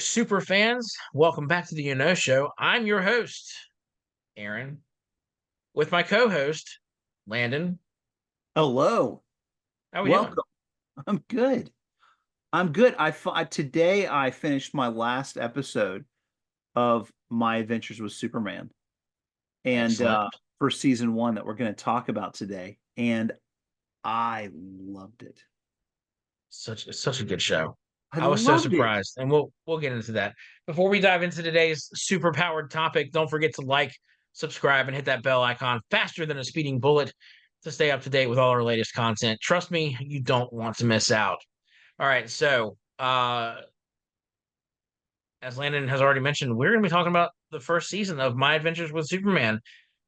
super fans. Welcome back to the Show. I'm your host, Aaron, with my co-host, Landon. Hello. How we doing? Welcome. I'm good. I'm good. Today I finished my last episode of My Adventures with Superman and Excellent. for season 1 that we're going to talk about today, and I loved it. Such a good show. I I was so loved it. surprised, and we'll get into that. Before we dive into today's super powered topic, don't forget to like, subscribe, and hit that bell icon faster than a speeding bullet to stay up to date with all our latest content. Trust me, you don't want to miss out. All right, so as Landon has already mentioned, we're going to be talking about the first season of My Adventures with Superman.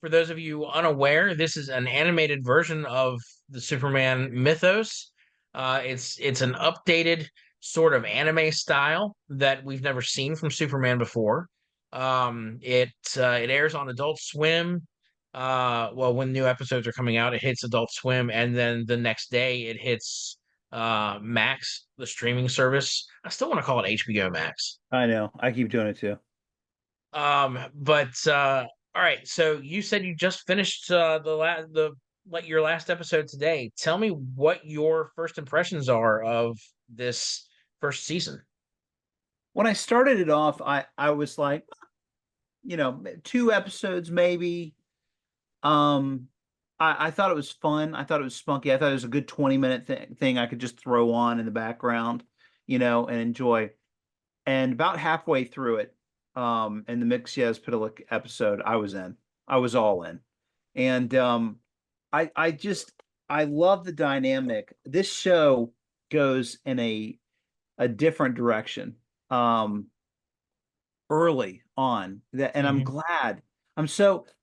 For those of you unaware, this is an animated version of the Superman mythos. It's an updated sort of anime style that we've never seen from Superman before. It airs on Adult Swim. Well, when new episodes are coming out, it hits Adult Swim, and then the next day it hits Max, the streaming service. I still want to call it HBO Max. I know. I keep doing it too. But all right, so you said you just finished your last episode today. Tell me what your first impressions are of this first season. When I started it off, I was like, 2 episodes maybe. Um I thought it was fun. I thought it was spunky. I thought it was a good 20-minute thing I could just throw on in the background, and enjoy. And about halfway through it, and the Mixyez-Pitalik episode, I was in. I was all in. And I love the dynamic. This show goes in a different direction early on. And I'm Mhm. glad.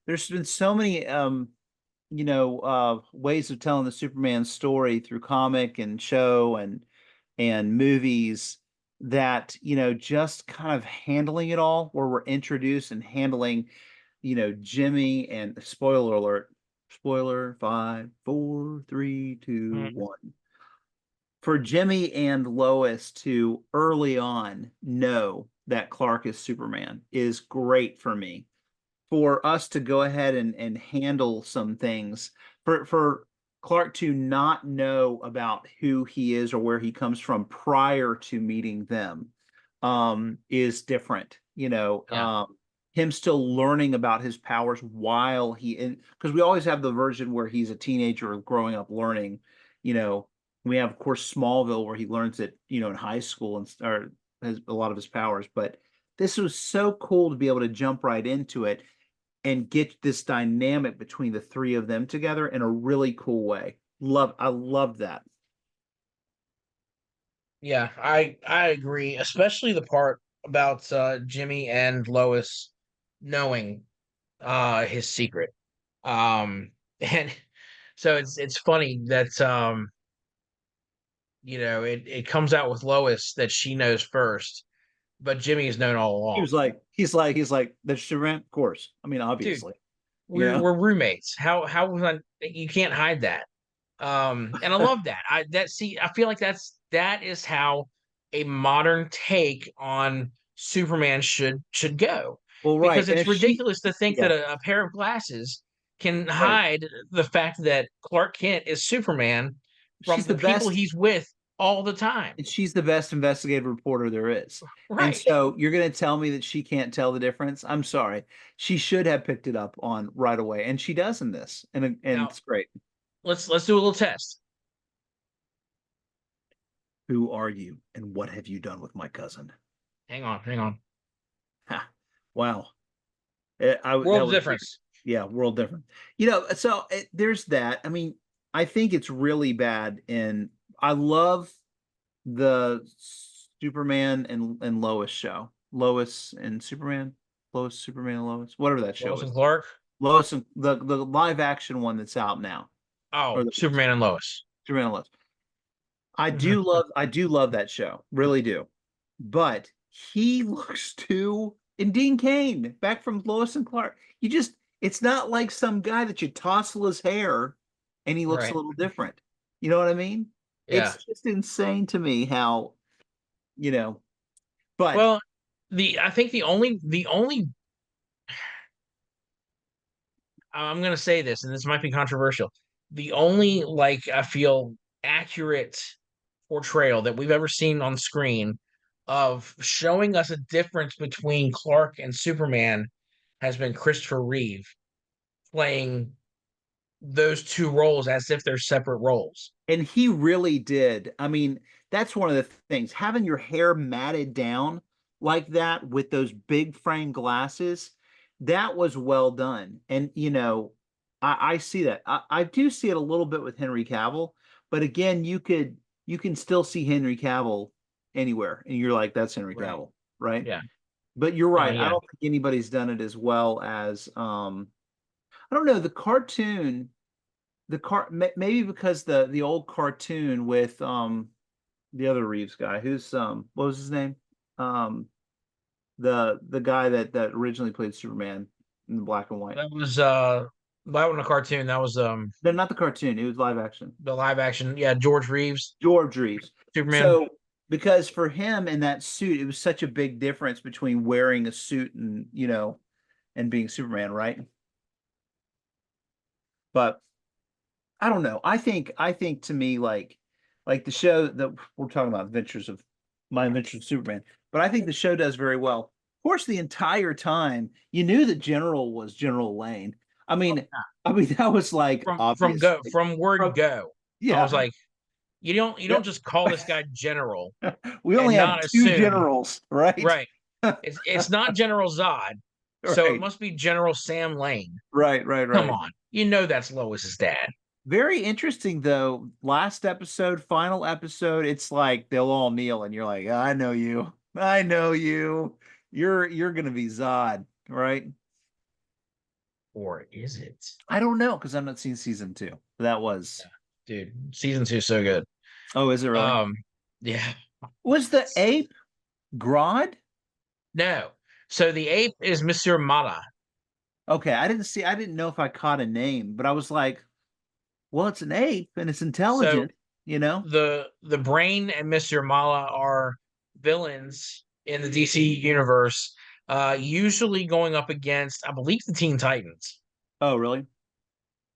There's been so many ways of telling the Superman story through comic and show and movies that, just kind of handling it all, where we're introduced and handling, Jimmy, and spoiler alert, spoiler, 5, 4, 3, 2, Mhm. 1. For Jimmy and Lois to early on know that Clark is Superman is great for me. For us to go ahead and handle some things, for Clark to not know about who he is or where he comes from prior to meeting them, is different. Yeah. Him still learning about his powers while because we always have the version where he's a teenager growing up learning. You know, we have, of course, Smallville, where he learns it, in high school, and or has a lot of his powers. But this was so cool to be able to jump right into it and get this dynamic between the three of them together in a really cool way. I love that. Yeah, I agree, especially the part about Jimmy and Lois knowing his secret. And so it's funny that it comes out with Lois that she knows first, but Jimmy has known all He along. was like, he's like, the Sharon, of course. I mean, Dude, obviously, you we're know. we're roommates. How was I, you can't hide that. And I love that. I feel like that is how a modern take on Superman should go. Well, right, Because and it's if she, ridiculous to think yeah, that a pair of glasses can right, hide the fact that Clark Kent is Superman from she's the the people best. he's with all the time. And she's the best investigative reporter there is. And Right. so you're going to tell me that she can't tell the difference? I'm sorry. She should have picked it up on right away, and she does in this, and Now it's great. let's do a little test. Who are you, and what have you done with my cousin? Hang on. Ha, wow. World That of was difference. yeah, world different. There's that. I mean, I think it's really bad, and I love the Superman and Lois show. Lois and Superman, Lois, Superman and Lois, whatever that show Lois and is. Clark. Lois and the live action one that's out now, or Oh, the Superman and Lois. Superman and Lois. Mhm. I do love that show, really do. But he looks too, and Dean Cain back from Lois and Clark. It's not like some guy that you tousle his hair and he looks a Right. little different. You know what I mean? Yeah. It's just insane to me how, you know, but Well, the I think the only I'm gonna say this, and this might be controversial. The only like I feel accurate portrayal that we've ever seen on screen of showing us a difference between Clark and Superman has been Christopher Reeve playing those two roles as if they're separate roles. And he really did. I mean, that's one of the things. Having your hair matted down like that with those big frame glasses, that was well done. And I see that. I do see it a little bit with Henry Cavill, but again, you can still see Henry Cavill anywhere, and you're like, that's Henry Right. Cavill, right? Yeah. But you're No, right. I yeah. don't think anybody's done it as well as I don't know, the cartoon maybe because the old cartoon with the other Reeves guy who's what was his name, um the guy that originally played Superman in the black and white. That was that wasn't a cartoon. That was No, not the cartoon, it was live action. the live action. Yeah, George Reeves, George Reeves. Superman. So because for him in that suit it was such a big difference between wearing a suit and and being Superman, right? But I don't know. I think to me like the show that we're talking about, Adventures of My Adventures of Superman, but I think the show does very well. Of course, the entire time you knew that General was General Lane. I Oh, mean, I mean that was like obvious. from word From- go. I was yeah. like, you don't just call this guy General We only and have not two assume. generals, right? Right. It's not General Zod, so it Right. must be General Sam Lane. Right, right, Come right. on, you know that's Lois's dad. Very interesting though. Last episode, final episode, it's like they'll all kneel and you're like, I know you. I know you. You're gonna be Zod, right? Or is it? I don't know because I've not seen season two. That Yeah. was Dude, season two so good. Oh, is it really? Um, yeah. Was the ape Grodd? No. So the ape is Monsieur Mata. Okay, I didn't know if I caught a name, but I was like, well, it's an ape and it's So intelligent, you know? the brain and Mr. Mala are villains in the DC universe, usually going up against, I believe, the Teen Titans. Oh, really?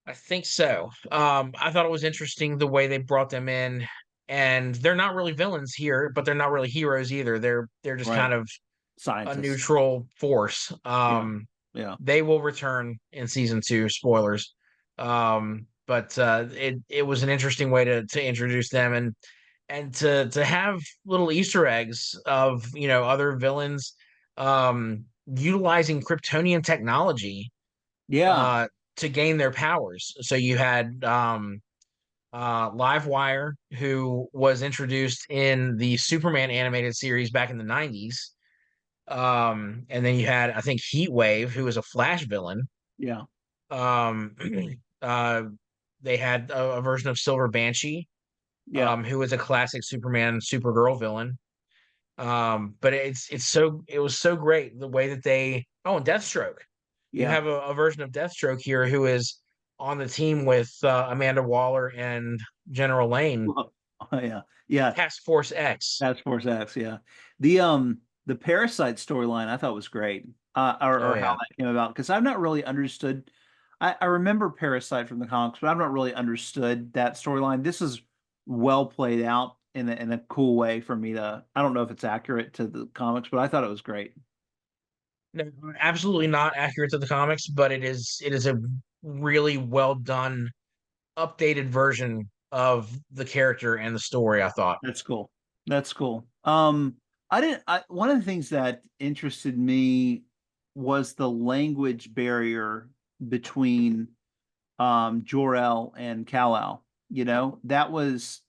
I think so. I thought it was interesting the way they brought them in, and they're not really villains here, but they're not really heroes either. They're just Right. kind of a Scientists. neutral force. Yeah. Yeah. They will return in season two. Spoilers. But it was an interesting way to introduce them and to have little Easter eggs of other villains utilizing Kryptonian technology Yeah. uh, to gain their powers. So you had Livewire, who was introduced in the Superman animated series back in the 90s. And then you had, I think, Heatwave, who was a Flash villain. Yeah. Um, uh, they had a version of Silver Banshee, Yeah. who was a classic Superman, Supergirl villain. But it was so great the way that and Deathstroke. You Yeah. have a version of Deathstroke here who is on the team with Amanda Waller and General Lane, Well, yeah. Yeah. Task Force X. Task Force X, yeah. The Parasite storyline I thought was great. Oh Or how yeah. that came about because I've not really understood. I remember Parasite from the comics, but I've not really understood that storyline. This is well played out in a cool way for me to. I don't know if it's accurate to the comics, but I thought it was great. No, absolutely not accurate to the comics, but it is a really well done, updated version of the character and the story, I thought. That's cool. That's cool. I didn't. One of the things that interested me was the language barrier between Jor-El and Kal-El. That was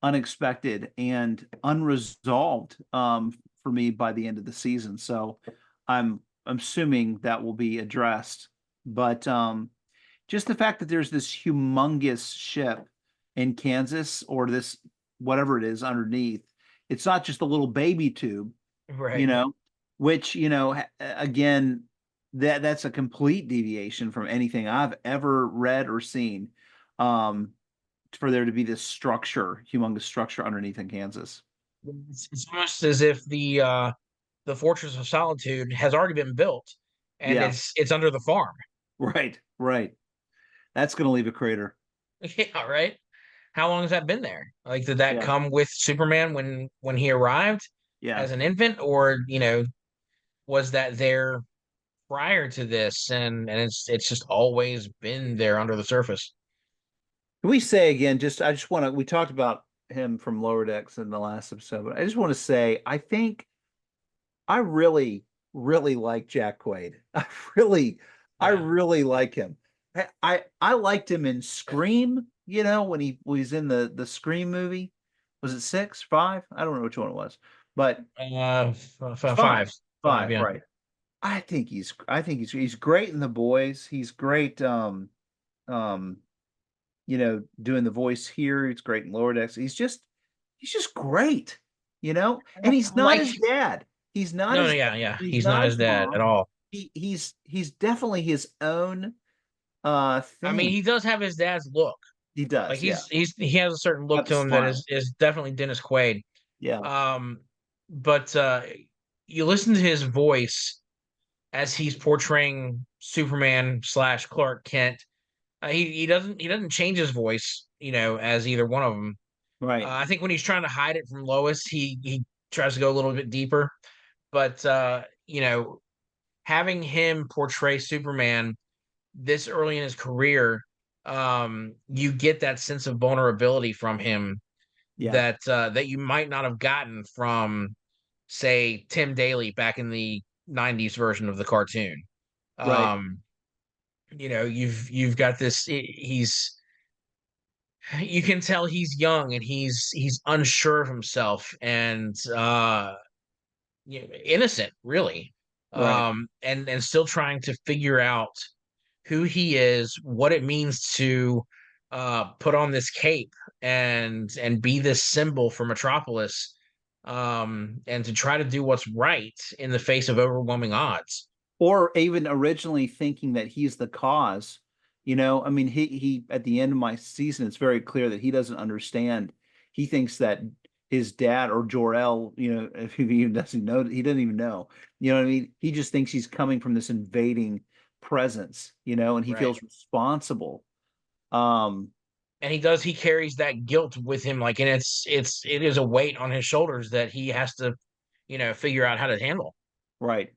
unexpected and unresolved for me by the end of the season. So I'm assuming that will be addressed. But just the fact that there's this humongous ship in Kansas or this whatever it is underneath, it's not just a little baby tube, you Right. know, which, again, that's a complete deviation from anything I've ever read or seen. For there to be this structure, humongous structure underneath in Kansas. It's almost as if the the Fortress of Solitude has already been built, and Yeah. it's under the farm. Right. Right. That's gonna leave a crater. Yeah, right. How long has that been there? Like, did that Yeah. come with Superman when he arrived Yeah. as an infant, or was that there prior to this, and it's just always been there under the surface? Can we say again, I just want to, we talked about him from Lower Decks in the last episode, but I just want to say, I think I really, really like Jack Quaid. I Yeah. really like him. I liked him in Scream, when he was in the Scream movie. Was it six, five? I don't know which one it was, but Five, five, five, five, yeah. right. I think he's great in The Boys. He's great, um, doing the voice here. He's great in Lower Decks. He's just great, and he's not Like, his dad. He's not no, no, his yeah, yeah. he's He's not not his his dad at mom. all. He's definitely his own I mean, thing. he does have his dad's look. He Like, does, yeah. he has a certain look Got the to him that smile. is definitely Dennis Quaid. Yeah. Um, but you listen to his voice as he's portraying Superman slash Clark Kent. He doesn't change his voice, as either one of them. Right. I think when he's trying to hide it from Lois, he tries to go a little bit deeper. But having him portray Superman this early in his career, you get that sense of vulnerability from him Yeah. that you might not have gotten from, say, Tim Daly back in the '90s version of the cartoon. Right. Um, you've got this. You can tell he's young and he's unsure of himself and innocent, really, Right. and still trying to figure out who he is, what it means to put on this cape and be this symbol for Metropolis, and to try to do what's right in the face of overwhelming odds. Or even originally thinking that he's the cause. I mean, he at the end of my season, it's very clear that he doesn't understand. He thinks that his dad or Jor-El, if he even doesn't know, he doesn't even know. You know what I mean? He just thinks he's coming from this invading presence, and he Right. feels responsible. Um, And he carries that guilt with him, like, and it is a weight on his shoulders that he has to, figure out how to handle. right.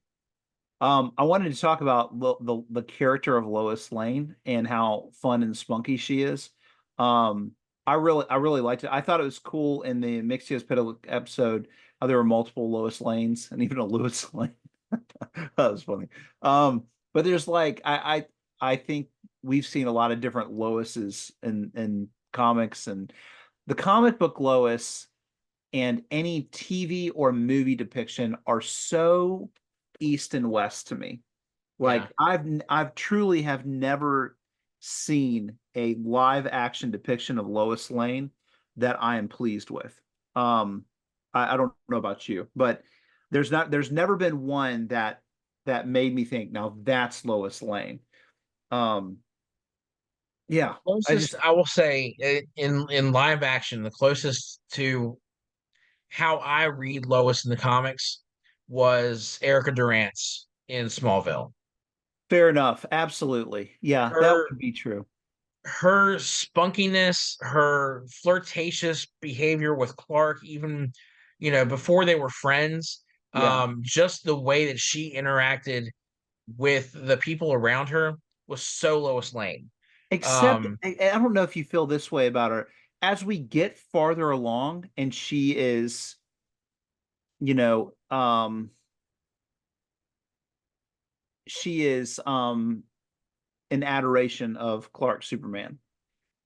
I wanted to talk about the character of Lois Lane and how fun and spunky she is. I really liked it. I thought it was cool in the Mixio's Petal episode how there were multiple Lois Lanes and even a Lewis Lane. That was funny. But there's like I think we've seen a lot of different Loises in comics, and the comic book Lois and any TV or movie depiction are so east and west to me. Yeah. Like I've truly have never seen a live action depiction of Lois Lane that I am pleased with. Um, I don't know about you, but there's never been one that made me think, now that's Lois Lane. Um, yeah, I Closest, just I will say, in live action, the closest to how I read Lois in the comics was Erica Durant's in Smallville. fair enough. Absolutely. Yeah, that Her would be true. her spunkiness, her flirtatious behavior with Clark, even before they were friends, Yeah. just the way that she interacted with the people around her was so Lois Lane. Except Um, I don't know if you feel this way about her. As we get farther along and she is, you know, she is in adoration of Clark Superman.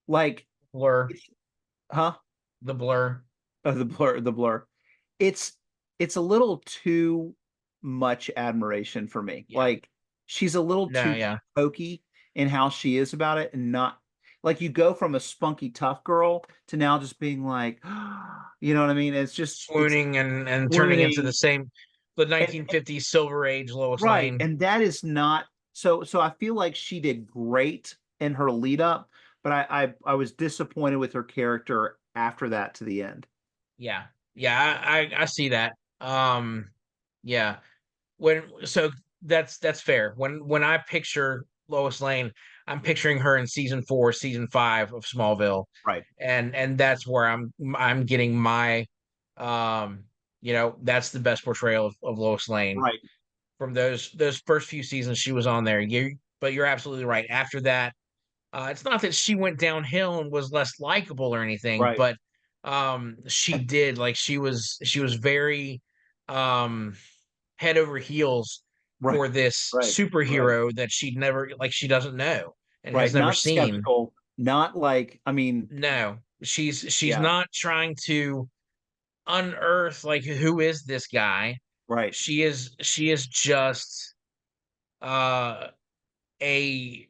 Like, Blur, it's, huh? the Blur, The blur. It's it's a little too much admiration for me. yeah, Like, she's a little no, too yeah, pokey in how she is about it, and not like you go from a spunky tough girl to now just being like, you know what I mean? It's swooning and turning into swooning, the and 1950s Silver Age Lois right, Lane. and that is not so. I feel like she did great in her lead up, but I was disappointed with her character after that to the end. Yeah, yeah, I see that. Yeah. So that's fair. When I picture Lois Lane, I'm picturing her in season 4, season 5 of Smallville, Right. and that's where I'm getting my, um that's the best portrayal of Lois Lane Right. from those first few seasons she was on there. But you're absolutely right. After that, it's not that she went downhill and was less likable or anything, Right. but she did, like, she was very um head over heels Right. for this Right. Right. superhero that she doesn't know and has Right. never Not seen. skeptical. Not like, I mean, No, she's yeah. not trying to unearth, like, who is this guy. Right. She is just uh a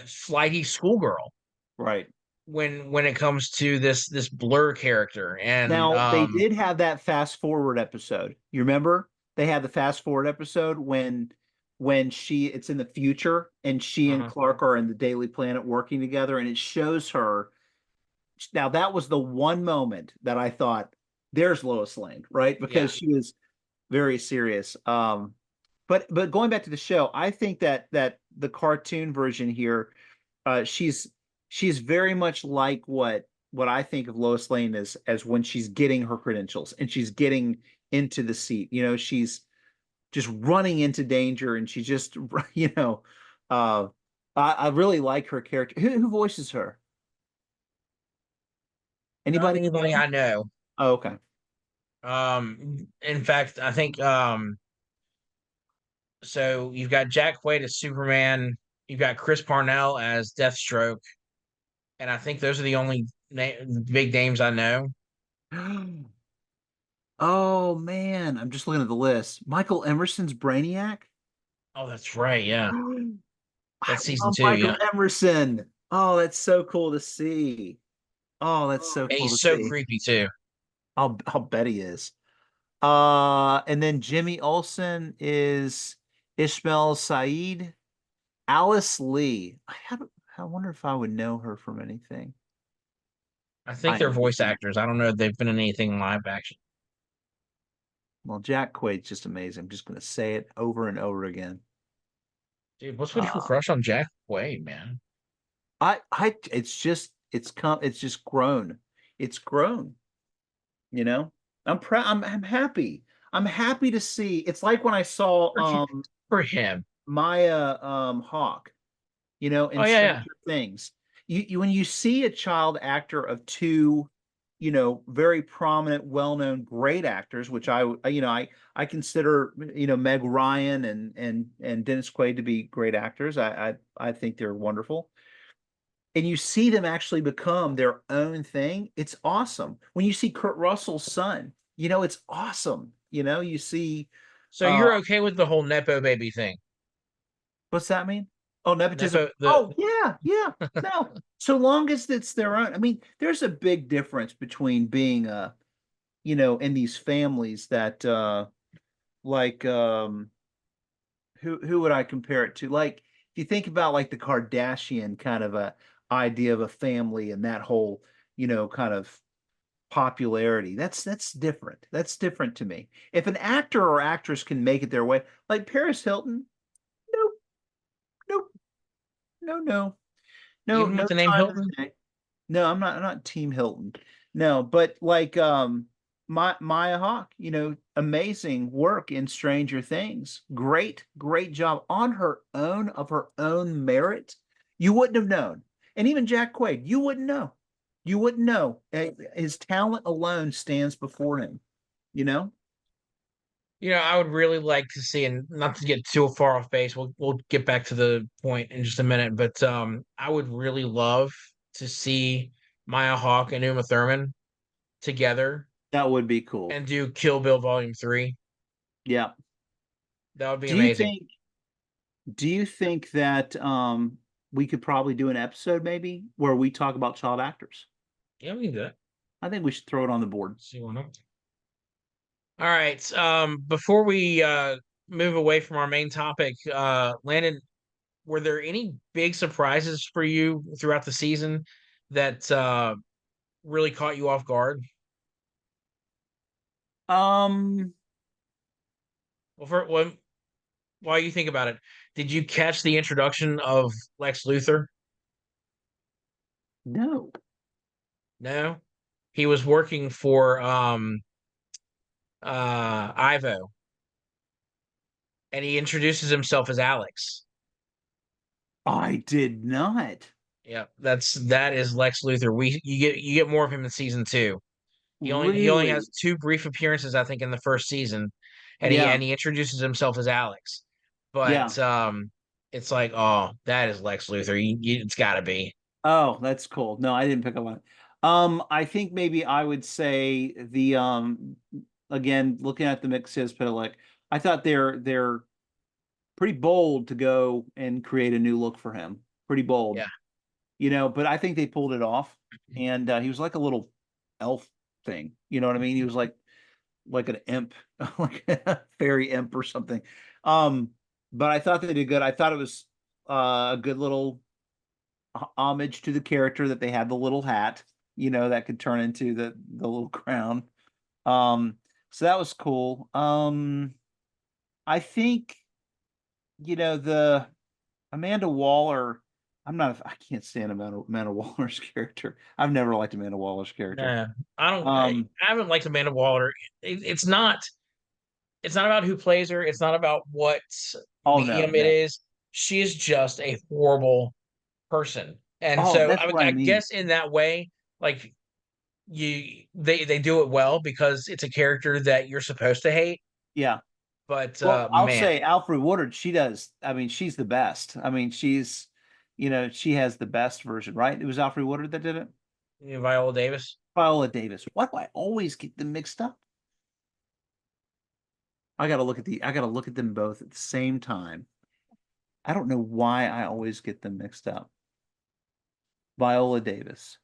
flighty schoolgirl Right. when it comes to this Blur character. And Now they did have that fast forward episode. You remember? They had the fast forward episode when she it's in the future and she and uh Clark are in the Daily Planet working together and it shows her. Now that was the one moment that I thought there's Lois Lane, right? yeah. Because she was very serious. But going back to the show, I think that the cartoon version here, she's very much like what I think of Lois Lane as when she's getting her credentials and she's getting into the seat. She's just running into danger and she just you know, uh, I really like her character. Who voices her? Not Anybody anybody know? I know. Oh, okay. In fact, I think, so you've got Jack Quaid as Superman, you've got Chris Parnell as Deathstroke, and I think those are the only big names I know. Oh man, I'm just looking at the list. Michael Emerson's Brainiac. Oh, that's right. Yeah, I that's season love 2. Michael Yeah, Emerson. Oh, that's so cool to see. Oh, that's so and cool to he's so see. creepy too. I'll bet he is. And then Jimmy Olsen is Ishmael Saeed. Alice Lee. I wonder if I would know her from anything. I think they're voice IMDb. actors. I don't know if they've been in anything live action. Well, Jack Quaid's just amazing. I'm just gonna say it over and over again. Dude, what's with your Uh, crush on Jack Quaid, man? it's just grown. It's grown. You know, I'm proud. I'm happy. I'm happy to see. It's like when I saw For him. For him. Maya Hawke, Oh in yeah, yeah. Stranger Things. When you see a child actor of two, very prominent, well-known, great actors, which I consider, Meg Ryan and Dennis Quaid to be great actors. I think they're wonderful. And you see them actually become their own thing. It's awesome. When you see Kurt Russell's son, it's awesome. You see, So uh, you're okay with the whole nepo baby thing? what's that mean? Oh, nepotism. Nepo the Oh, yeah, yeah. No, so long as it's their own. I mean, there's a big difference between being in these families that like who would I compare it to? Like if you think about like the Kardashian kind of a idea of a family and that whole, kind of popularity. That's different. That's different to me. If an actor or actress can make it their way, like Paris Hilton, nope, nope, no, no. No, even no with the name time in Hilton? the day. No, I'm not Team Hilton. No, but like Maya Hawke, amazing work in Stranger Things. Great, great job on her own of her own merit. You wouldn't have known. And even Jack Quaid, you wouldn't know. You wouldn't know. His talent alone stands before him, you know? I would really like to see, and not to get too far off base, we'll get back to the point in just a minute, but I would really love to see Maya Hawke and Uma Thurman together That would be cool. and do Kill Bill Volume 3. Yeah. That would be Do you amazing. think Do you think that we could probably do an episode maybe where we talk about child actors? Yeah, we can do that. I think we should throw it on the board. See one up. All right. Before we move away from our main topic, Landon, were there any big surprises for you throughout the season that really caught you off guard? Um, Well, while you think about it, did you catch the introduction of Lex Luthor? No. No, he was working for Ivo, and he introduces himself as Alex. I did not. Yeah, that is Lex Luthor. You get more of him in season two. He only has Really? two brief appearances, I think, in the first season, and he Yeah. and he introduces himself as Alex. Yeah. But it's like, oh, that is Lex Luthor. It's got to be. Oh, that's cool. No, I didn't pick up on it. I think maybe I would say the again, looking at the mixes, but like I thought they're pretty bold to go and create a new look for him. Pretty bold, Yeah, but I think they pulled it off. And he was like a little elf thing. You know what I mean? He was like an imp, like a fairy imp or something. But I thought they did good. I thought it was a good little homage to the character that they had the little hat, that could turn into the little crown. Um, so that was cool. I think, the Amanda Waller, I can't stand Amanda Waller's character. I've never liked Amanda Waller's character. nah, I don't. I Um, haven't liked Amanda Waller. It's not. It's not about who plays her. It's not about what oh no, medium it no. is. She is just a horrible person, and Oh, so that's I, what I I mean. guess in that way, like they do it well because it's a character that you're supposed to hate. Yeah. But Well, I'll man, say Alfred Woodard, she does. I mean, she's the best. I mean, she has the best version, right? It was Alfred Woodard that did it. Viola Davis. Viola Davis. Why do I always get them mixed up? I gotta look at them both at the same time. I don't know why I always get them mixed up. Viola Davis.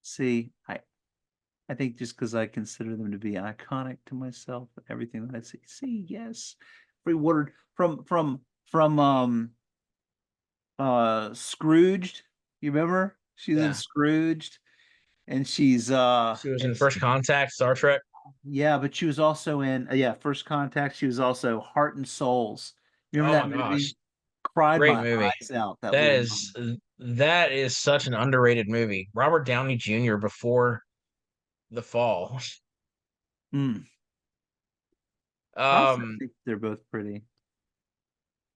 See, I think just because I consider them to be iconic to myself and everything that I see. See, yes. Free Woodard from Scrooged. You remember? She's in Yeah, Scrooged and she's she was in and First Contact, Star Trek. yeah, but she was also in yeah, First Contact. She was also Heart and Souls. You remember Oh that my movie? gosh, Cried great my movie. eyes out, that That little is movie. that is such an underrated movie. Robert Downey Jr. before the fall. Mm. I Um, think they're both pretty.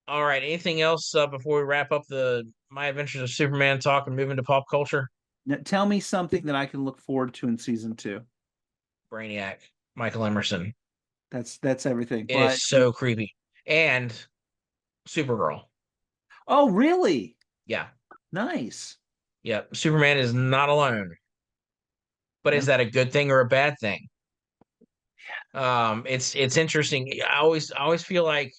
all right. Anything else before we wrap up the My Adventures of Superman talk and move into pop culture? Now, tell me something that I can look forward to in season two. Brainiac, Michael Emerson. That's everything. It is But so creepy. And Supergirl. oh, really? Yeah. Nice. Yeah. Superman is not alone. But is that a Okay. good thing or a bad thing? It's interesting. I always feel like,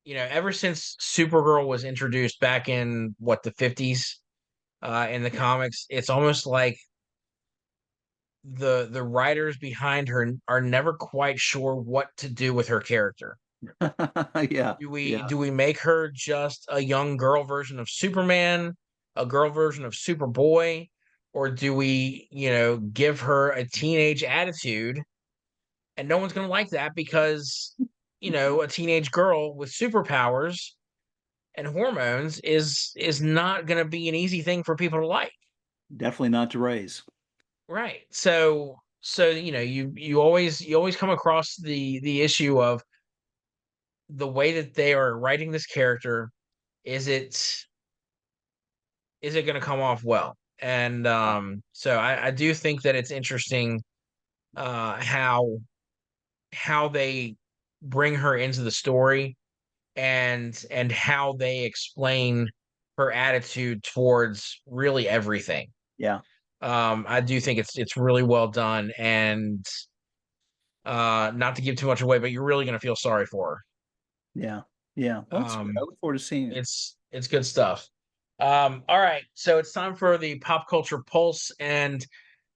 ever since Supergirl was introduced back in what, the 50s, in the comics, it's almost like the writers behind her are never quite sure what to do with her character. Yeah, yeah. Do we make her just a young girl version of Superman, a girl version of Superboy, or do we, give her a teenage attitude? And no one's going to like that because, a teenage girl with superpowers and hormones is not going to be an easy thing for people to like. Definitely not to raise. Right. So you always come across the issue of the way that they are writing this character. Is it is it going to come off well? And so I do think that it's interesting how they bring her into the story and how they explain her attitude towards really everything. Yeah, I do think it's really well done, and not to give too much away, but you're really gonna feel sorry for yeah, yeah. her. Well, that's good. I look forward to seeing it. It's good stuff. All right, so it's time for the pop culture pulse, and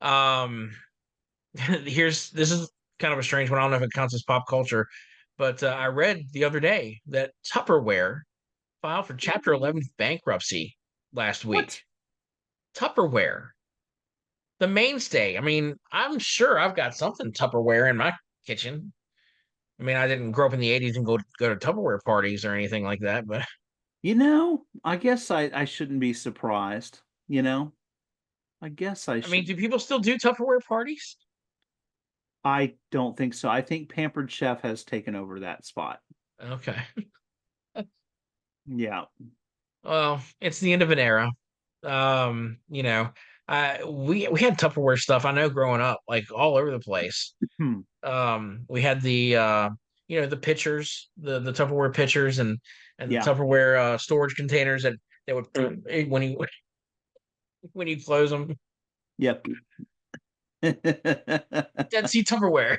um, this is kind of a strange one. I don't know if it counts as pop culture, but I read the other day that Tupperware filed for Chapter 11 bankruptcy last What? week. Tupperware. the mainstay. I mean, I'm sure I've got something Tupperware in my kitchen. I mean, I didn't grow up in the '80s and go to Tupperware parties or anything like that, but I guess I shouldn't be surprised, you know? I guess I I mean, should. do people still do Tupperware parties? I don't think so. I think Pampered Chef has taken over that spot. Okay. Yeah. Well, it's the end of an era. You know, we had Tupperware stuff. I know growing up, like all over the place. Hmm. We had the the pitchers, the Tupperware pitchers and the Yeah. Tupperware storage containers that would when you when you close them, Yep. Dead Sea Tupperware,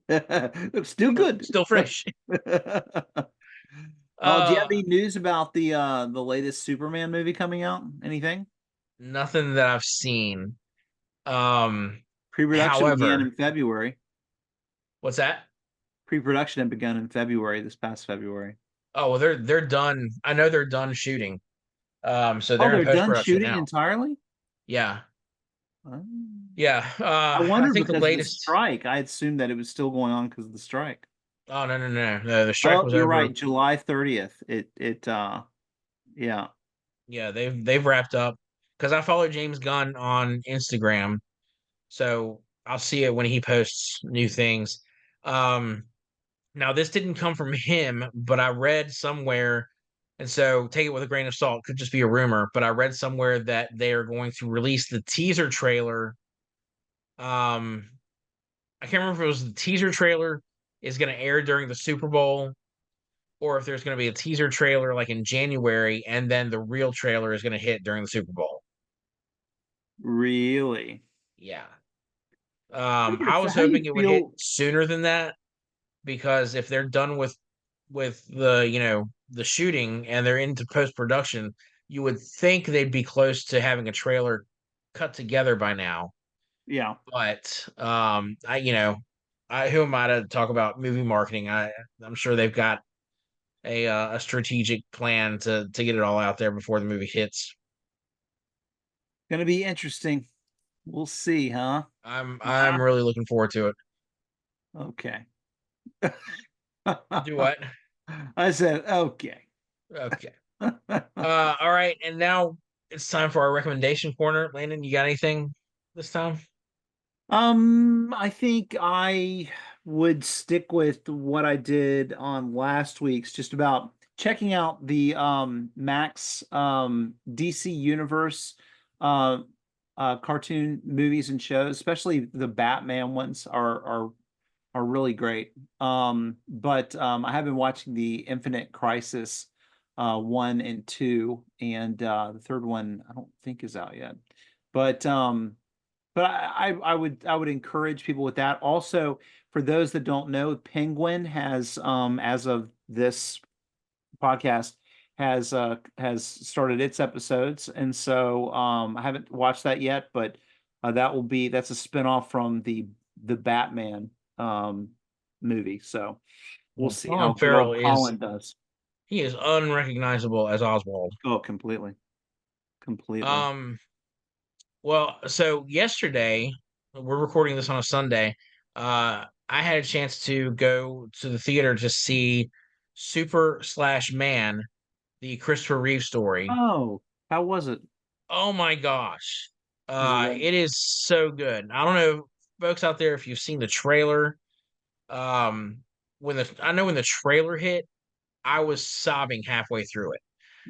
It's still good. still fresh. Well, do you have Uh, any news about the latest Superman movie coming out? Anything? Nothing that I've seen. Um, Pre-production began However, in February. what's that? Pre-production had begun in February, this past February. Oh, well, they're done. I know they're done shooting. So Oh, they're in they're post done production shooting now. entirely? Yeah, Oh. yeah. I I wondered think the because of the latest. strike. I assumed that it was still going on because of the strike. Oh, no, no, no, no. The strike Oh, was you're over. right. July 30th. Yeah. Yeah, they've wrapped up. Because I follow James Gunn on Instagram, so I'll see it when he posts new things. Um, Now this didn't come from him, but I read somewhere, and so take it with a grain of salt. Could just be a rumor, but I read somewhere that they are going to release the teaser trailer. Um, I can't remember if it was the teaser trailer is going to air during the Super Bowl, or if there's going to be a teaser trailer like in January, and then the real trailer is going to hit during the Super Bowl. Really? Yeah. Weird. I So was how do you hoping it would hit feel? sooner than that because if they're done with the the shooting and they're into post production, you would think they'd be close to having a trailer cut together by now. Yeah. But I I who am I to talk about movie marketing? I'm sure they've got a strategic plan to get it all out there before the movie hits. Gonna be interesting. We'll see, huh? Wow. I'm really looking forward to it. Okay. Do what? I said okay. Okay. All right, and now it's time for our recommendation corner. Landon, you got anything this time? I think I would stick with what I did on last week's, just about checking out the Max DC Universe uh cartoon movies and shows, especially the Batman ones are really great. But I have been watching the Infinite Crisis 1 and 2, and the third one I don't think is out yet. But I would encourage people with that. Also, for those that don't know, Penguin has as of this podcast has started its episodes, and so I haven't watched that yet, but that's a spinoff from the Batman um movie. So we'll Well, see how Colin good Farrell old is Colin does. he is unrecognizable as Oswald. Oh, completely, completely. Um, well, so yesterday, we're recording this on a Sunday. I had a chance to go to the theater to see Super Slash Man, the Christopher Reeve story. Oh, how was it? Oh my gosh. Was it good? It is so good. I don't know, folks out there, if you've seen the trailer. Um, I know when the trailer hit, I was sobbing halfway through it.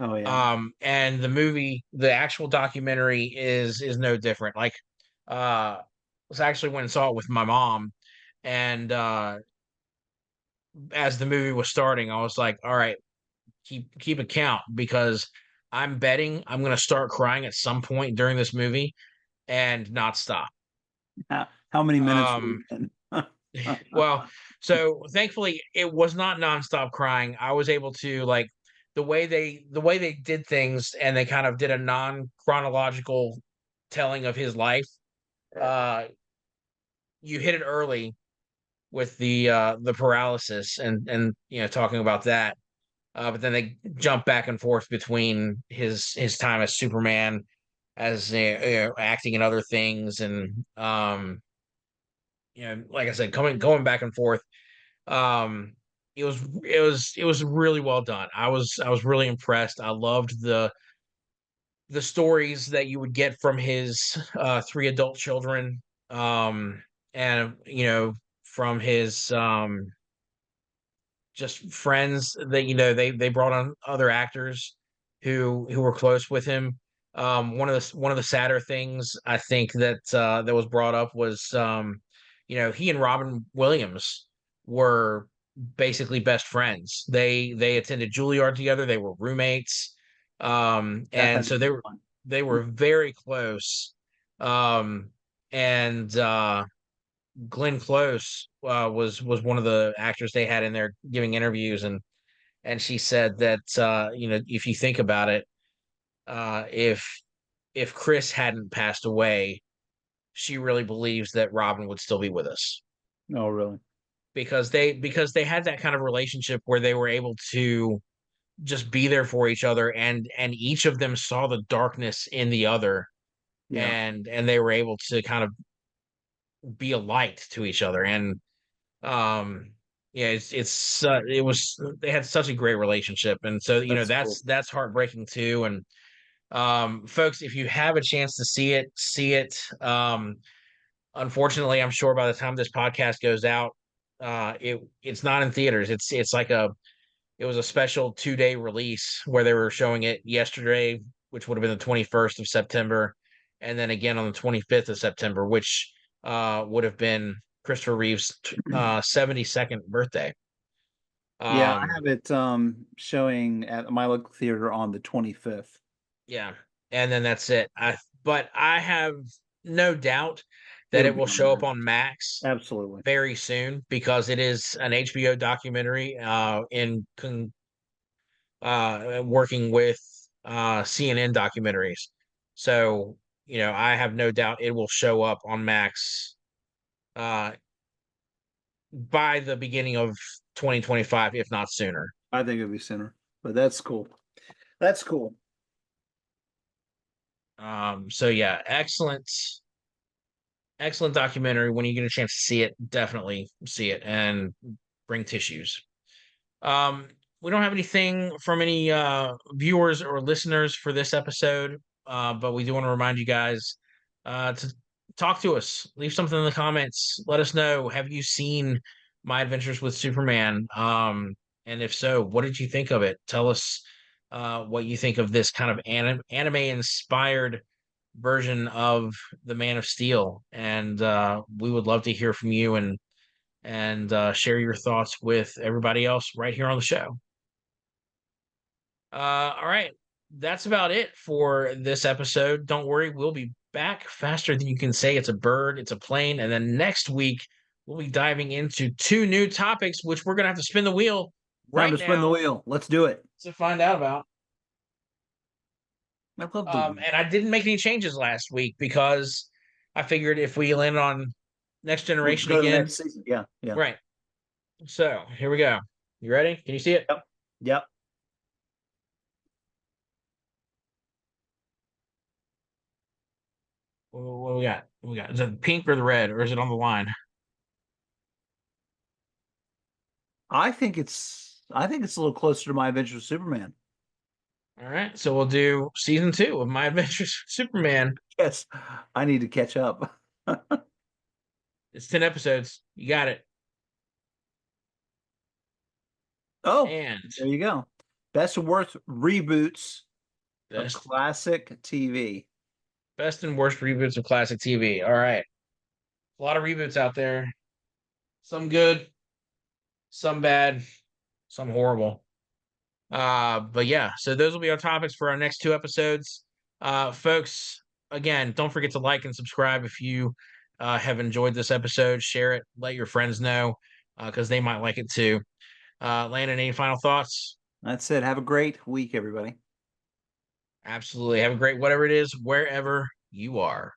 Oh yeah. And the movie, the actual documentary is no different. Like, was actually went and saw it with my mom, and as the movie was starting, I was like, all right, keep a count because I'm betting I'm gonna start crying at some point during this movie and not stop. How many minutes were Um, you in? well, so thankfully it was not nonstop crying. I was able to like the way they did things and they kind of did a non-chronological telling of his life. Uh, you hit it early with the paralysis and talking about that. But then they jump back and forth between his time as Superman as acting in other things, and like I said, going back and forth. Um, it was really well done. I was really impressed. I loved the stories that you would get from his three adult children, and from his just friends that they brought on other actors who were close with him. One of the sadder things I think that was brought up was he and Robin Williams were basically best friends. They attended Juilliard together. They were roommates, That and had to so be fun. they were very close. And Glenn Close was one of the actors they had in there giving interviews, and she said that if you think about it, if Chris hadn't passed away, she really believes that Robin would still be with us Oh, really? because they had that kind of relationship where they were able to just be there for each other, and each of them saw the darkness in the other, Yeah, and they were able to kind of be a light to each other. And um yeah, it was they had such a great relationship, and so that's cool. that's heartbreaking too. And folks, if you have a chance to see it. Unfortunately, I'm sure by the time this podcast goes out, it's not in theaters. It's like it was a special 2-day release where they were showing it yesterday, which would have been the 21st of September, and then again on the 25th of September, which would have been Christopher Reeve's 72nd birthday. Yeah, I Um, have it showing at my local theater on the 25th. yeah, and then that's it. But I have no doubt that It'll it be will on show up there. on Max Absolutely. very soon because it is an HBO documentary working with CNN documentaries. So, I have no doubt it will show up on Max uh, by the beginning of 2025, if not sooner. I think it'll be sooner, but that's cool. That's cool. So yeah, excellent, excellent documentary. When you get a chance to see it, definitely see it and bring tissues. Um, we don't have anything from any viewers or listeners for this episode, but we do want to remind you guys to talk to us. Leave something in the comments. Let us know. Have you seen My Adventures with Superman? And if so, what did you think of it? Tell us what you think of this kind of anime inspired version of the Man of Steel, and we would love to hear from you and share your thoughts with everybody else right here on the show. All right. That's about it for this episode. Don't worry, we'll be back faster than you can say. It's a bird, it's a plane. And then next week, we'll be diving into two new topics, which we're going to have to spin the wheel Time right to spin the now wheel. Let's do it. to find out about. I love the wheel. And I didn't make any changes last week because I figured if we land on Next We'll just Generation go to the again, next season. Yeah, yeah. right. So here we go. You ready? Can you see it? Yep. Yep. What do we got? What do we got? Is it pink or the red, or is it on the line? I think it's a little closer to My Adventures with Superman. All right, so we'll do season 2 of My Adventures with Superman. Yes, I need to catch up. It's 10 episodes. You got it. Oh, And there you go. Best and worst reboots of best classic TV. best and worst reboots of classic TV. All right, a lot of reboots out there. Some good, some bad, some horrible. But yeah, so those will be our topics for our next 2 episodes. Folks, again, don't forget to like and subscribe if you have enjoyed this episode. Share it, let your friends know, because they might like it too. Landon, any final thoughts? That's it. Have a great week, everybody. Absolutely. Have a great whatever it is, wherever you are.